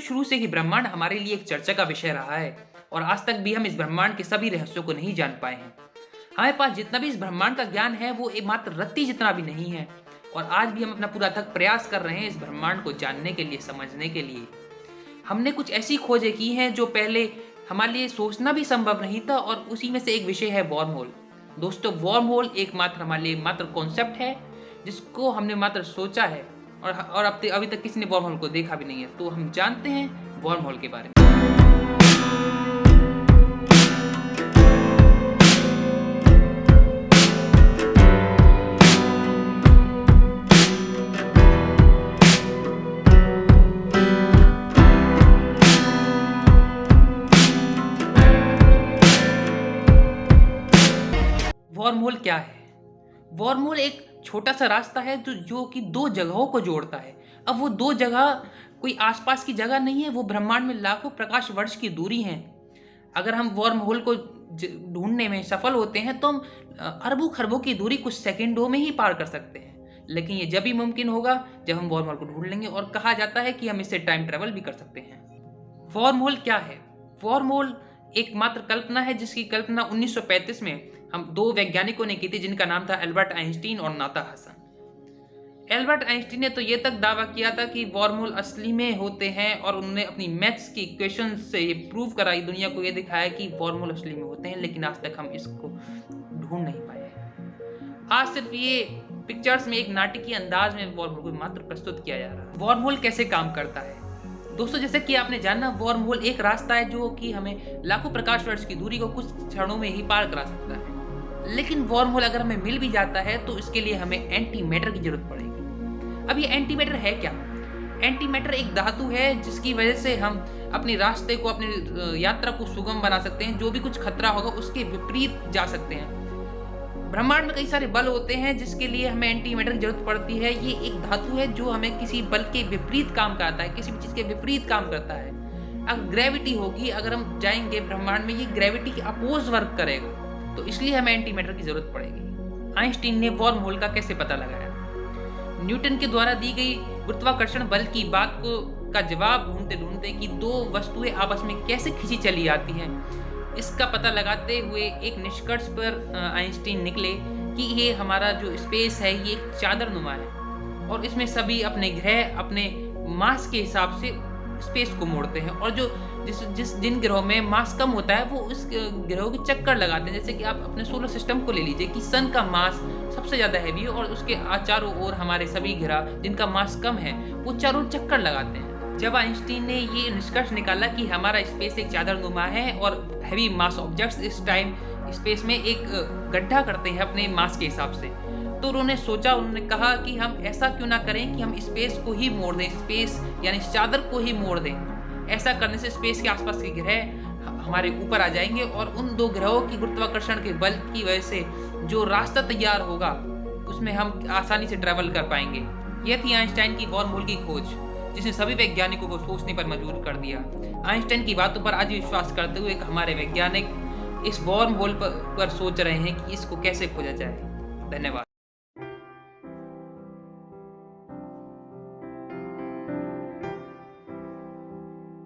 शुरू से ही ब्रह्मांड हमारे लिए एक चर्चा का विषय रहा है और आज तक भी हम इस ब्रह्मांड के सभी रहस्यों को नहीं जान पाए हैं। हमारे पास जितना भी इस ब्रह्मांड का ज्ञान है वो एक मात्र रत्ती जितना भी नहीं है और आज भी हम अपना पूरा अथक प्रयास कर रहे हैं इस ब्रह्मांड को जानने के लिए, समझने के लिए। हमने कुछ ऐसी खोजें की हैं जो पहले हमारे लिए सोचना भी संभव नहीं था और उसी में से एक विषय है वॉर्म होल। दोस्तों, वॉर्म होल एकमात्र हमारे लिए मात्र कॉन्सेप्ट है जिसको हमने मात्र सोचा है और अब अभी तक किसी ने वॉर्म होल को देखा भी नहीं है। तो हम जानते हैं वॉर्म होल के बारे में। वॉर्म होल क्या है? वॉर्म होल एक छोटा सा रास्ता है जो कि दो जगहों को जोड़ता है। अब वो दो जगह कोई आसपास की जगह नहीं है, वो ब्रह्मांड में लाखों प्रकाश वर्ष की दूरी है। अगर हम वॉर्म होल को ढूंढने में सफल होते हैं तो हम अरबों खरबों की दूरी कुछ सेकंडों में ही पार कर सकते हैं। लेकिन ये जब ही मुमकिन होगा जब हम वॉर्म होल को ढूंढ लेंगे और कहा जाता है कि हम इससे टाइम ट्रेवल भी कर सकते हैं। वॉर्म होल क्या है? वॉर्म होल एकमात्र कल्पना है जिसकी कल्पना 1935 में हम दो वैज्ञानिकों ने की थी जिनका नाम था एल्बर्ट आइंस्टीन और नाता हसन। एल्बर्ट आइंस्टीन ने तो ये तक दावा किया था कि वॉर्म होल असली में होते हैं और उन्होंने अपनी मैथ्स की इक्वेशन से ये प्रूव कराई, दुनिया को ये दिखाया कि वॉर्म होल असली में होते हैं, लेकिन आज तक हम इसको ढूंढ नहीं पाए हैं। आज सिर्फ ये पिक्चर्स में एक नाटकीय अंदाज में वॉर्म होल को मात्र प्रस्तुत किया जा रहा है। वॉर्म होल कैसे काम करता है? दोस्तों, जैसे कि आपने जाना, वॉर्म होल एक रास्ता है जो कि हमें लाखों प्रकाश वर्ष की दूरी को कुछ क्षणों में ही पार करा सकता है। लेकिन वॉर्म होल अगर हमें मिल भी जाता है तो इसके लिए हमें एंटी मैटर की जरूरत पड़ेगी। अब ये एंटी मैटर है क्या? एंटी मैटर एक धातु है जिसकी वजह से हम अपने रास्ते को, अपनी यात्रा को सुगम बना सकते हैं। जो भी कुछ खतरा होगा उसके विपरीत जा सकते हैं। ब्रह्मांड में कई सारे बल होते हैं जिसके लिए हमें एंटी मैटर की जरूरत पड़ती है। ये एक धातु है जो हमें किसी बल के विपरीत काम करता है, किसी भी चीज के विपरीत काम करता है। अगर ग्रेविटी होगी, अगर हम जाएंगे ब्रह्मांड में, ये ग्रेविटी के अपोज वर्क करेगा, तो इसलिए हमें एंटी मैटर की जरूरत पड़ेगी। आइंस्टीन ने वॉर्म होल का कैसे पता लगाया? न्यूटन के द्वारा दी गई गुरुत्वाकर्षण बल की बात का जवाब ढूंढते ढूंढते कि दो वस्तुएं आपस में कैसे खींची चली आती हैं, इसका पता लगाते हुए एक निष्कर्ष पर आइंस्टीन निकले कि ये हमारा जो स्पेस है ये एक चादरनुमा है और इसमें सभी अपने ग्रह अपने मास के हिसाब से स्पेस को मोड़ते हैं और जिन ग्रहों में मास कम होता है वो उस ग्रहों के चक्कर लगाते हैं। जैसे कि आप अपने सोलर सिस्टम को ले लीजिए कि सन का मास सबसे ज़्यादा हैवी है और उसके चारों ओर हमारे सभी ग्रह जिनका मास कम है वो चारों चक्कर लगाते हैं। जब आइंस्टीन ने ये निष्कर्ष निकाला कि हमारा स्पेस एक चादरनुमा है और हैवी मास ऑब्जेक्ट्स इस टाइम स्पेस में एक गड्ढा करते हैं अपने मास के हिसाब से, तो उन्होंने कहा कि हम ऐसा क्यों ना करें कि हम स्पेस को ही मोड़ दें, स्पेस यानी इस चादर को ही मोड़ दें। ऐसा करने से स्पेस के आसपास के ग्रह हमारे ऊपर आ जाएंगे और उन दो ग्रहों की गुरुत्वाकर्षण के बल की वजह से जो रास्ता तैयार होगा उसमें हम आसानी से ट्रैवल कर पाएंगे। यह थी आइंस्टाइन की वॉर्म होल की खोज, जिसने सभी वैज्ञानिकों को सोचने पर मजबूर कर दिया। आइंस्टाइन की बातों पर आज विश्वास करते हुए हमारे वैज्ञानिक इस वॉर्म होल पर सोच रहे हैं कि इसको कैसे खोजा जाए। धन्यवाद।